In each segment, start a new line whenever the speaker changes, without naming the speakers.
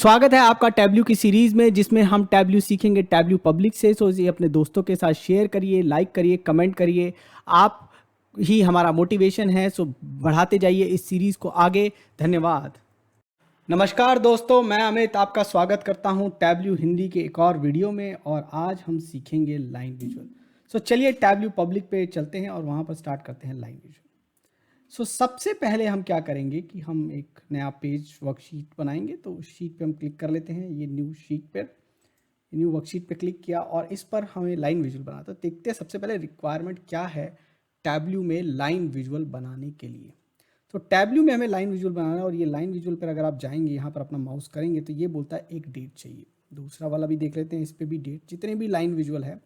स्वागत है आपका टैब्लू की सीरीज में जिसमें हम टैब्लू सीखेंगे टैब्लू पब्लिक से। सो ये अपने दोस्तों के साथ शेयर करिए, लाइक करिए, कमेंट करिए। आप ही हमारा मोटिवेशन है। सो बढ़ाते जाइए इस सीरीज को आगे। धन्यवाद। नमस्कार दोस्तों, मैं अमित आपका स्वागत करता हूं टैब्लू हिंदी के एक और वीडियो में। और आज हम सीखेंगे लाइन विजुअल। सो चलिए टैब्लू पब्लिक पे चलते हैं और वहां पर स्टार्ट करते हैं लाइन विजुअल। सबसे पहले हम क्या करेंगे कि हम एक नया पेज वर्कशीट बनाएंगे। तो उस शीट पे हम क्लिक कर लेते हैं, ये न्यू शीट पर, न्यू वर्कशीट पे क्लिक किया और इस पर हमें लाइन विजुअल बनाना। तो देखते हैं सबसे पहले रिक्वायरमेंट क्या है टैब्लू में लाइन विजुअल बनाने के लिए। तो टैब्लू में हमें लाइन विजुअल बनाना है और ये लाइन विजुअल पर अगर आप जाएंगे, यहाँ पर अपना माउस करेंगे तो ये बोलता है एक डेट चाहिए। दूसरा वाला भी देख लेते हैं, इस पर भी डेट। जितने भी लाइन विजुअल है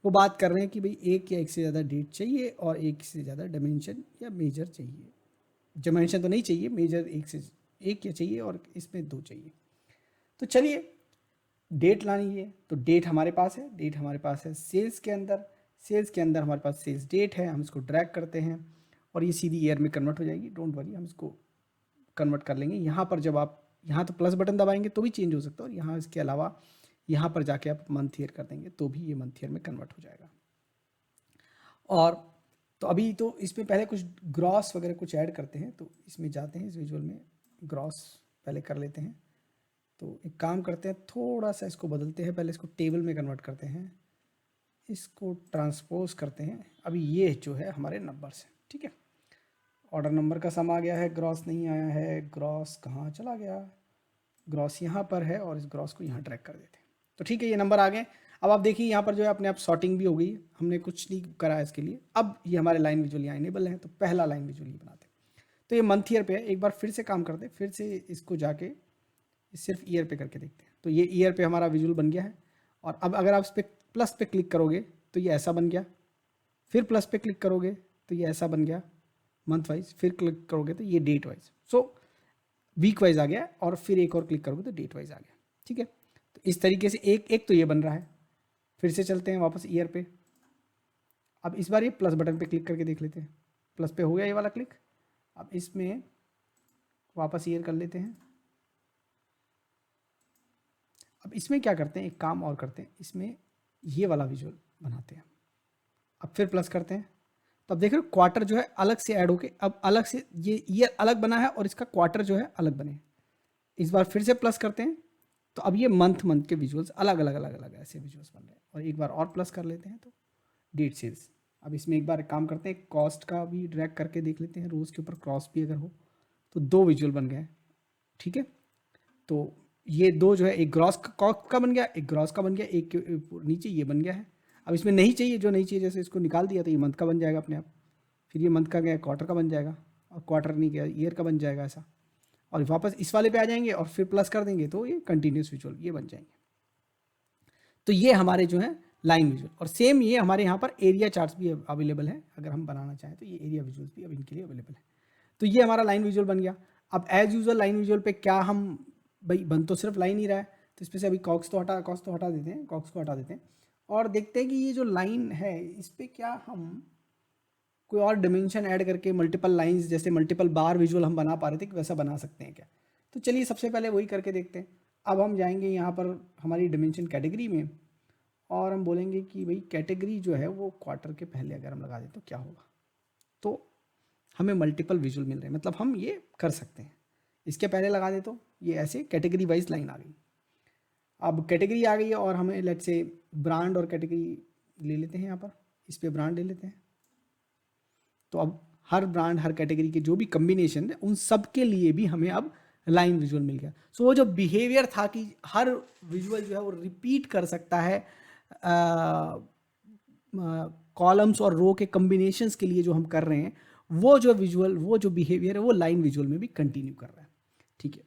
वो बात कर रहे हैं कि भाई एक या एक से ज़्यादा डेट चाहिए और एक से ज़्यादा डायमेंशन या मेजर चाहिए। डायमेंशन तो नहीं चाहिए, मेजर एक या चाहिए और इसमें दो चाहिए। तो चलिए डेट लानी है। तो डेट हमारे पास है, डेट हमारे पास है सेल्स के अंदर। सेल्स के अंदर हमारे पास सेल्स डेट है। हम इसको ड्रैग करते हैं और ये सीधी ईयर में कन्वर्ट हो जाएगी। डोंट वरी, हम इसको कन्वर्ट कर लेंगे। यहाँ पर जब आप यहाँ तो प्लस बटन दबाएंगे तो भी चेंज हो सकता है, और यहाँ इसके अलावा यहाँ पर जाके आप मंथ ईयर कर देंगे तो भी ये मंथ ईयर में कन्वर्ट हो जाएगा। और तो अभी तो इसमें पहले कुछ ग्रॉस वगैरह कुछ ऐड करते हैं। तो इसमें जाते हैं, इस विजुअल में ग्रॉस पहले कर लेते हैं। तो एक काम करते हैं, थोड़ा सा इसको बदलते हैं। पहले इसको टेबल में कन्वर्ट करते हैं, इसको ट्रांसपोज करते हैं। अभी ये जो है हमारे नंबर्स हैं, ठीक है। ऑर्डर नंबर का सम आ गया है, ग्रॉस नहीं आया है। ग्रॉस कहाँ चला गया? ग्रॉस यहाँ पर है और इस ग्रॉस को यहाँ ट्रैक कर देते हैं। तो ठीक है, ये नंबर आ गए। अब आप देखिए यहाँ पर जो है अपने आप सॉर्टिंग भी हो गई। हमने कुछ नहीं करा है इसके लिए। अब ये हमारे लाइन विजुअल यहाँ इनेबल है। तो पहला लाइन विजुअल ये बनाते हैं। तो ये मंथ ईयर पे है। एक बार फिर से काम करते हैं, फिर से इसको जाके सिर्फ ईयर पे करके देखते हैं। तो ये ईयर पे हमारा विजुअल बन गया है। और अब अगर आप इस पर प्लस पे क्लिक करोगे तो ये ऐसा बन गया। फिर प्लस पे क्लिक करोगे तो ये ऐसा बन गया मंथ वाइज। फिर क्लिक करोगे तो ये date wise, so week wise आ गया। और फिर एक और क्लिक करोगे तो डेट वाइज आ गया, ठीक है। तो इस तरीके से एक एक तो ये बन रहा है। फिर से चलते हैं वापस ईयर पे। अब इस बार ये प्लस बटन पे क्लिक करके देख लेते हैं। प्लस पे हो गया ये वाला क्लिक। अब इसमें वापस ईयर कर लेते हैं। अब इसमें क्या करते हैं, एक काम और करते हैं, इसमें ये वाला विजुअल बनाते हैं। अब फिर प्लस करते हैं। तो अब देख रहे हो क्वार्टर जो है अलग से ऐड होके अब अलग से ये ईयर अलग बना है और इसका क्वार्टर जो है अलग बने। इस बार फिर से प्लस करते हैं। तो अब ये मंथ मंथ के विजुअल्स अलग अलग अलग अलग ऐसे विजुअल्स बन रहे हैं। और एक बार और प्लस कर लेते हैं तो डेट सेल्स। अब इसमें एक बार काम करते हैं, कॉस्ट का भी ड्रैग करके देख लेते हैं। रोज़ के ऊपर क्रॉस भी अगर हो तो दो विजुअल बन गए, ठीक है। तो ये दो जो है, एक ग्रॉस का बन गया, एक ग्रॉस का बन गया, एक के नीचे ये बन गया है। अब इसमें नहीं चाहिए, जो नहीं चाहिए जैसे इसको निकाल दिया तो ये मंथ का बन जाएगा अपने आप। फिर ये मंथ का गया क्वार्टर का बन जाएगा, और क्वार्टर नहीं गया ईयर का बन जाएगा ऐसा। और वापस इस वाले पे आ जाएंगे और फिर प्लस कर देंगे तो ये कंटिन्यूस विजुअल ये बन जाएंगे। तो ये हमारे जो है लाइन विजुअल। और सेम ये हमारे यहाँ पर एरिया चार्ट्स भी अवेलेबल है। अगर हम बनाना चाहें तो ये एरिया विजुअल्स भी अब इनके लिए अवेलेबल है। तो ये हमारा लाइन विजुअल बन गया। अब एज यूजुअल लाइन विजुअल पे क्या हम, भाई बन तो सिर्फ लाइन ही रहा है, तो इस पर से अभी कॉक्स तो हटा देते हैं, कॉक्स को हटा देते हैं और देखते हैं कि ये जो लाइन है इस पर क्या हम कोई और डिमेंशन ऐड करके मल्टीपल लाइंस, जैसे मल्टीपल बार विजुअल हम बना पा रहे थे कि वैसा बना सकते हैं क्या। तो चलिए सबसे पहले वही करके देखते हैं। अब हम जाएंगे यहाँ पर हमारी डिमेंशन कैटेगरी में और हम बोलेंगे कि भाई कैटेगरी जो है वो क्वार्टर के पहले अगर हम लगा दें तो क्या होगा। तो हमें मल्टीपल विजुअल मिल रहे हैं, मतलब हम ये कर सकते हैं। इसके पहले लगा दे तो ये ऐसे कैटेगरी वाइज लाइन आ गई। अब कैटेगरी आ गई है और हमें लेट से ब्रांड और कैटेगरी ले लेते हैं। यहाँ पर इस पर ब्रांड ले लेते हैं। तो अब हर ब्रांड हर कैटेगरी के जो भी कम्बिनेशन है उन सब के लिए भी हमें अब लाइन विजुअल मिल गया। सो वो जो बिहेवियर था कि हर विजुअल जो है वो रिपीट कर सकता है कॉलम्स और रो के कम्बिनेशंस के लिए जो हम कर रहे हैं, वो जो विजुअल, वो जो बिहेवियर है वो लाइन विजुअल में भी कंटिन्यू कर रहा है, ठीक है।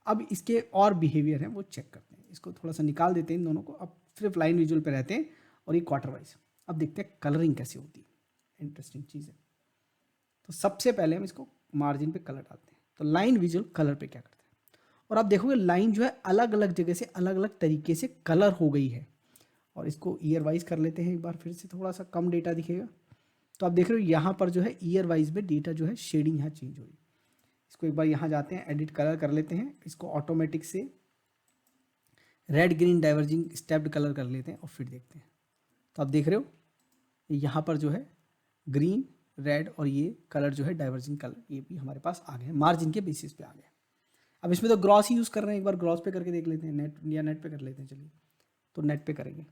अब इसके और बिहेवियर हैं वो चेक करते हैं। इसको थोड़ा सा निकाल देते हैं इन दोनों को। अब सिर्फ लाइन विजुअल पे रहते हैं और ये क्वार्टर वाइज। अब देखते हैं कलरिंग कैसे होती है, इंटरेस्टिंग चीज़ है। तो सबसे पहले हम इसको मार्जिन पे कलर डालते हैं। तो लाइन विजुअल कलर पे क्या करते हैं, और आप देखोगे लाइन जो है अलग अलग जगह से अलग अलग तरीके से कलर हो गई है। और इसको ईयर वाइज कर लेते हैं एक बार फिर से, थोड़ा सा कम डेटा दिखेगा। तो आप देख रहे हो यहाँ पर जो है ईयर वाइज में डेटा जो है शेडिंग यहाँ चेंज हो रही है। इसको एक बार यहाँ जाते हैं, एडिट कलर कर लेते हैं। इसको ऑटोमेटिक से red green diverging stepped colour कर लेते हैं और फिर देखते हैं। तो आप देख रहे हो यहाँ पर जो है ग्रीन रेड और ये कलर जो है डाइवर्जिंग कलर ये भी हमारे पास आ गए, मार्जिन के बेसिस पे आ गए। अब इसमें तो ग्रॉस ही यूज़ कर रहे हैं, एक बार ग्रॉस पे करके देख लेते हैं, नेट या नेट पे कर लेते हैं। चलिए तो नेट पे करेंगे।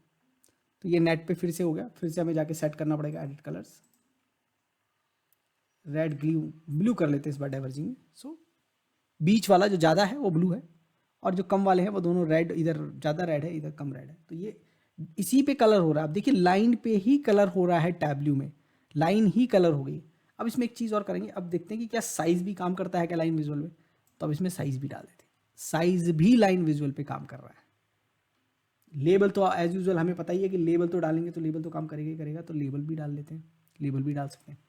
तो ये नेट पे फिर से हो गया, फिर से हमें जाके सेट करना पड़ेगा एडिट कलर्स, रेड ब्लू कर लेते हैं इस बार डाइवर्जिंग। सो बीच वाला जो ज़्यादा है वो ब्लू है और जो कम वाले हैं वो दोनों रेड, इधर ज़्यादा रेड है इधर कम रेड है। तो ये इसी पे कलर हो रहा है। अब देखिए लाइन पे ही कलर हो रहा है, टैब व्यू में लाइन ही कलर हो गई। अब इसमें एक चीज़ और करेंगे, अब देखते हैं कि क्या साइज़ भी काम करता है क्या लाइन विजुअल में। तो अब इसमें साइज़ भी डाल देते हैं, साइज़ भी लाइन विजुअल पे काम कर रहा है। लेबल तो एज यूजुअल हमें पता ही है कि लेबल तो डालेंगे तो लेबल तो काम करेगा ही करेगा, तो लेबल भी डाल लेते हैं, लेबल भी डाल सकते हैं।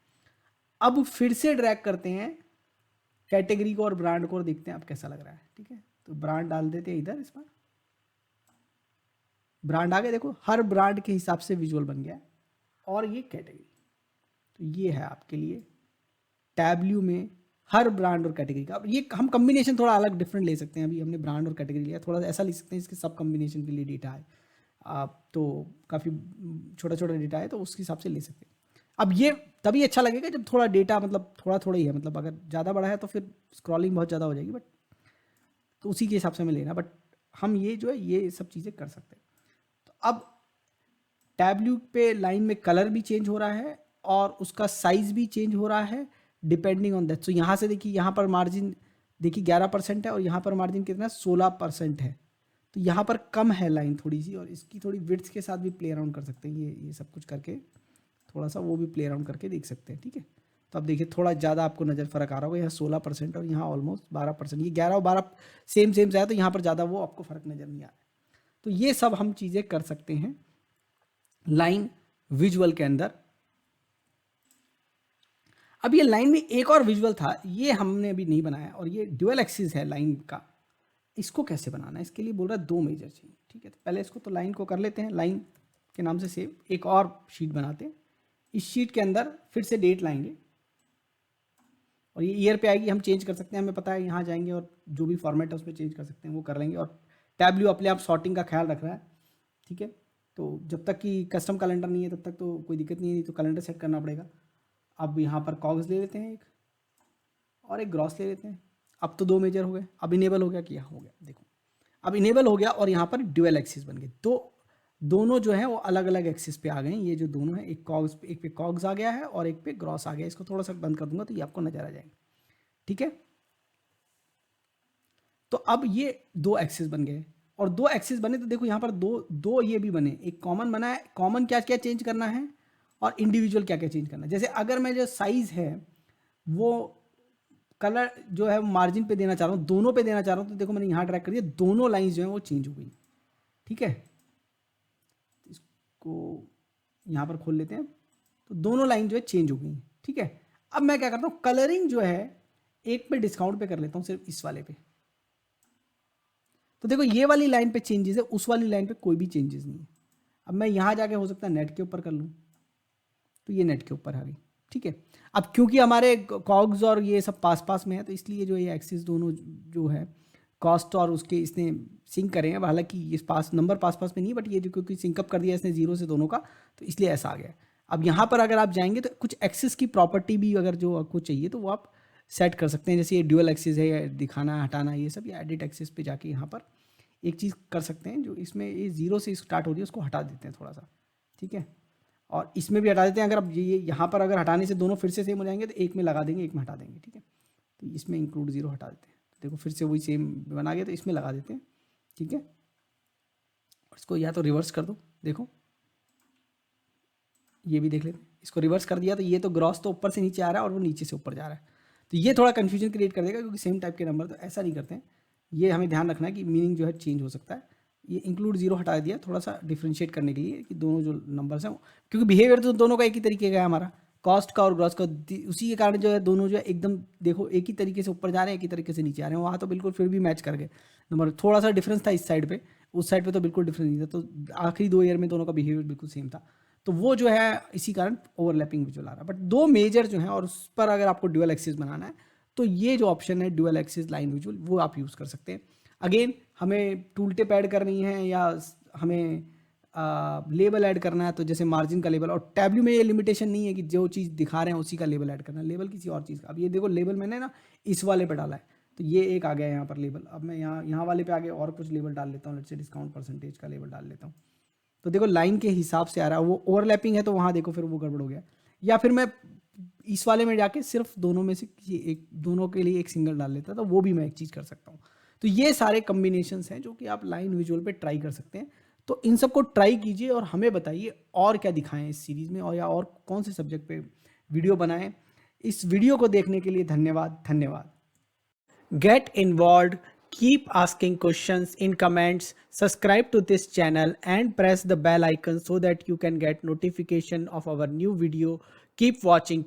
अब फिर से ड्रैग करते हैं कैटेगरी को और ब्रांड को और देखते हैं अब कैसा लग रहा है। ठीक है, तो ब्रांड डाल देते हैं इधर, इस पर ब्रांड आ गए। देखो हर ब्रांड के हिसाब से विजुअल बन गया है और ये कैटेगरी। तो ये है आपके लिए टैब्ल्यू में हर ब्रांड और कैटेगरी का। अब ये हम कॉम्बिनेशन थोड़ा अलग डिफरेंट ले सकते हैं। अभी हमने ब्रांड और कैटेगरी लिया, थोड़ा ऐसा ले सकते हैं इसके सब कॉम्बिनेशन के लिए डेटा है। आप तो काफ़ी छोटा छोटा डेटा है तो उसके हिसाब से ले सकते हैं। अब ये तभी अच्छा लगेगा जब थोड़ा डेटा मतलब थोड़ा थोड़ा ही है, मतलब अगर ज़्यादा बड़ा है तो फिर स्क्रॉलिंग बहुत ज़्यादा हो जाएगी, बट तो उसी के हिसाब से हमें लेना। बट हम ये जो है ये सब चीज़ें कर सकते हैं। तो अब टैब्ल्यू पे लाइन में कलर भी चेंज हो रहा है और उसका साइज भी चेंज हो रहा है डिपेंडिंग ऑन दैट। सो यहाँ से देखिए यहाँ पर मार्जिन देखिए 11% है और यहाँ पर मार्जिन कितना 16% है। तो यहाँ पर कम है लाइन थोड़ी सी, और इसकी थोड़ी विड्थ के साथ भी प्ले अराउंड कर सकते हैं। ये सब कुछ करके थोड़ा सा वो भी प्ले अराउंड करके देख सकते हैं। ठीक है, तो अब देखिए थोड़ा ज़्यादा आपको नज़र फ़र्क आ रहा होगा, यहाँ 16% और यहाँ ऑलमोस्ट 12%। ये 11 और 12 सेम सेम से है तो यहाँ पर ज़्यादा वो आपको फ़र्क नज़र नहीं आ रहा है। तो ये सब हम चीज़ें कर सकते हैं लाइन विजुअल के अंदर। अब ये लाइन में एक और विजुअल था, ये हमने अभी नहीं बनाया, और ये ड्यूअल एक्सिस है लाइन का। इसको कैसे बनाना है, इसके लिए बोल रहा है 2 मेजर चाहिए। ठीक है, तो पहले इसको तो लाइन को कर लेते हैं, लाइन के नाम से सेव। एक और शीट बनाते हैं, इस शीट के अंदर फिर से डेट लाएंगे और ये ईयर पे आएगी। हम चेंज कर सकते हैं, हमें पता है यहाँ जाएंगे और जो भी फॉर्मेट है उसमें चेंज कर सकते हैं, वो कर लेंगे। और टैब्ल्यू अपने आप सॉर्टिंग का ख्याल रख रहा है। ठीक है, तो जब तक कि कस्टम कैलेंडर नहीं है तब तक तो कोई दिक्कत नहीं है, तो कैलेंडर सेट करना पड़ेगा। अब यहाँ पर कॉग्स ले लेते हैं एक, और एक ग्रॉस ले लेते हैं। अब तो 2 मेजर हो गए। अब इनेबल हो गया कि यहाँ हो गया, देखो अब इनेबल हो गया और यहाँ पर ड्यूअल एक्सिस बन गए। तो दोनों जो है वो अलग अलग एक्सिस पे आ गए। ये जो दोनों है, एक पे कॉग्स आ गया है और एक पे ग्रॉस आ गया। इसको थोड़ा सा बंद कर दूंगा तो ये आपको नजर आ जाएंगे। ठीक है, तो अब ये 2 एक्सिस बन गए, और 2 एक्सिस बने तो देखो यहाँ पर दो ये भी बने, एक कॉमन बना है। कॉमन क्या क्या चेंज करना है और इंडिविजुअल क्या क्या चेंज करना है। जैसे अगर मैं जो साइज है वो कलर जो है मार्जिन पे देना चाह रहा हूँ, दोनों पे देना चाह रहा हूँ, तो देखो मैंने यहाँ ड्रैग कर दिया, दोनों लाइंस जो है वो चेंज हो गई। ठीक है, इसको यहाँ पर खोल लेते हैं, तो दोनों लाइन जो है चेंज हो गई। ठीक है, अब मैं क्या करता हूँ, कलरिंग जो है एक पे डिस्काउंट पे कर लेता हूँ, सिर्फ इस वाले पे। तो देखो ये वाली लाइन पे चेंजेस है, उस वाली लाइन पे कोई भी चेंजेस नहीं है। अब मैं यहाँ जाके हो सकता है नेट के ऊपर कर लूँ, तो ये नेट के ऊपर आ गई। ठीक है, अब क्योंकि हमारे कॉग्स और ये सब पास पास में है, तो इसलिए जो ये एक्सिस दोनों जो है कॉस्ट और उसके इसने सिंक करें। अब हालांकि ये पास नंबर पास पास में नहीं, बट ये जो क्योंकि सिंकअप कर दिया इसने 0 से दोनों का, तो इसलिए ऐसा आ गया। अब यहाँ पर अगर आप जाएंगे तो कुछ एक्सिस की प्रॉपर्टी भी अगर जो आपको चाहिए तो वो आप सेट कर सकते हैं। जैसे ये ड्यूअल एक्सिस है, या दिखाना हटाना ये सब, या एडिट एक्सिस पे जाके यहाँ पर एक चीज़ कर सकते हैं, जो इसमें ये 0 से स्टार्ट हो रही है उसको हटा देते हैं थोड़ा सा। ठीक है, और इसमें भी हटा देते हैं। अगर अब ये यहाँ पर अगर हटाने से दोनों फिर से सेम हो जाएंगे तो एक में लगा देंगे, एक में हटा देंगे। ठीक है, तो इसमें इंक्लूड 0 हटा देते हैं, तो देखो फिर से वही सेम बना गया, तो इसमें लगा देते हैं। ठीक है, और इसको या तो रिवर्स कर दो, देखो ये भी देख लेते हैं। इसको रिवर्स कर दिया तो ये तो ग्रॉस तो ऊपर से नीचे आ रहा है और वो नीचे से ऊपर जा रहा है, तो ये थोड़ा कन्फ्यूजन क्रिएट कर देगा, क्योंकि सेम टाइप के नंबर तो ऐसा नहीं करते हैं। ये हमें ध्यान रखना है कि मीनिंग जो है चेंज हो सकता है। ये इंक्लूड 0 हटा दिया थोड़ा सा डिफ्रेंशिएट करने के लिए कि दोनों जो नंबर्स हैं, क्योंकि बिहेवियर तो दोनों का एक ही तरीके का है हमारा, कॉस्ट का और ग्रॉस का। उसी के कारण जो है दोनों जो है एकदम देखो एक ही तरीके से ऊपर जा रहे हैं, एक ही तरीके से नीचे आ रहे हैं। वहाँ तो बिल्कुल फिर भी मैच कर गए नंबर, थोड़ा सा डिफरेंस था इस साइड पे, उस साइड पे तो बिल्कुल डिफरेंस नहीं था। तो आखिरी 2 ईयर में दोनों का बिहेवियर बिल्कुल सेम था, तो वो जो है इसी कारण ओवरलैपिंग विजुअल आ रहा है। बट 2 मेजर जो है, और उस पर अगर आपको ड्यूअल एक्सिस बनाना है तो ये जो ऑप्शन है ड्यूअल एक्सिस लाइन विजुअल, वो आप यूज़ कर सकते हैं। अगेन हमें टूल टिप ऐड करनी है या हमें लेबल ऐड करना है, तो जैसे मार्जिन का लेबल। और टैब्ल्यू में ये लिमिटेशन नहीं है कि जो चीज़ दिखा रहे हैं उसी का लेबल ऐड करना है, लेबल किसी और चीज़ का। अब ये देखो लेबल मैंने ना इस वाले पे डाला है, तो ये एक आ गया यहाँ पर लेबल। अब मैं यहाँ वाले पे आगे और कुछ लेबल डाल लेता हूँ, लेट्स से डिस्काउंट परसेंटेज का लेबल डाल लेता हूँ। तो देखो लाइन के हिसाब से आ रहा है, वो ओवरलैपिंग है तो वहाँ देखो फिर वो गड़बड़ हो गया। या फिर मैं इस वाले में जाके सिर्फ दोनों में से किसी एक, दोनों के लिए एक सिंगल डाल लेता, तो वो भी मैं एक चीज़ कर सकता हूँ। तो ये सारे कम्बिनेशंस हैं जो कि आप लाइन विजुअल पे ट्राई कर सकते हैं। तो इन सबको ट्राई कीजिए और हमें बताइए और क्या दिखाएं इस सीरीज़ में, और या और कौन से सब्जेक्ट पे वीडियो बनाएं। इस वीडियो को देखने के लिए धन्यवाद। धन्यवाद। Get involved, keep asking questions in comments, subscribe to this channel and press the bell icon so that you can get notification of our new video. Keep watching.